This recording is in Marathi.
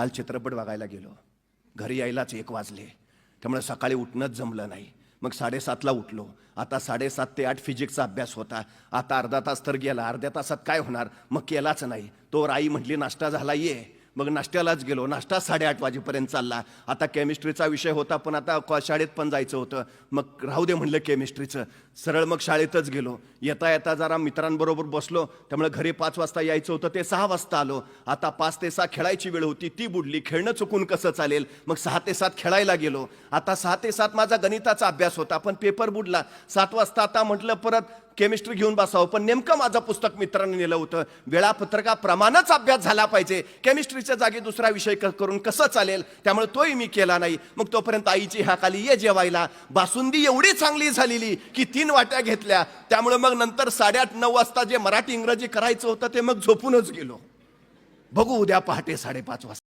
काल चित्रपट बघायला गेलो, घरी यायलाच 1 वाजले. त्यामुळे सकाळी उठणंच जमलं नाही. मग 7:30ला उठलो. आता 7:30 ते 8 फिजिक्सचा अभ्यास होता. आता अर्धा तास तर गेला. अर्ध्या तासात काय होणार, मग केलाच नाही. तोवर आई म्हटली नाश्ता झाला ये. मग नाश्त्यालाच गेलो. नाश्ता 8:30 वाजेपर्यंत चालला. आता केमिस्ट्रीचा विषय होता, पण आता शाळेत पण जायचं होतं. मग राहू दे म्हणलं केमिस्ट्रीचं. सरळ मग शाळेतच गेलो. येता येता जरा मित्रांबरोबर बसलो. त्यामुळे घरी 5 वाजता यायचं होतं, ते 6 वाजता आलो. आता 5 ते 6 खेळायची वेळ होती, ती बुडली. खेळणं चुकून कसं चालेल, मग 6 ते 7 खेळायला गेलो. आता 6 ते 7 माझा गणिताचा अभ्यास होता, पण पेपर बुडला. 7 वाजता आता म्हटलं परत केमिस्ट्री घेऊन बसावं, पण नेमकं माझं पुस्तक मित्रांनी नेलं होतं. वेळापत्रकाप्रमाणेच अभ्यास झाला पाहिजे. केमिस्ट्रीच्या जागी दुसरा विषय करून कसं चालेल, त्यामुळे तोही मी केला नाही. मग तोपर्यंत आईची हाक आली, ये जेवायला. बासुंदी एवढी चांगली झालेली की 3 वाट्या घेतल्या. त्यामुळे मग नंतर 8:30-9 वाजता जे मराठी इंग्रजी करायचं होतं ते मग झोपूनच गेलो. बघू उद्या पहाटे 5:30 वाजता.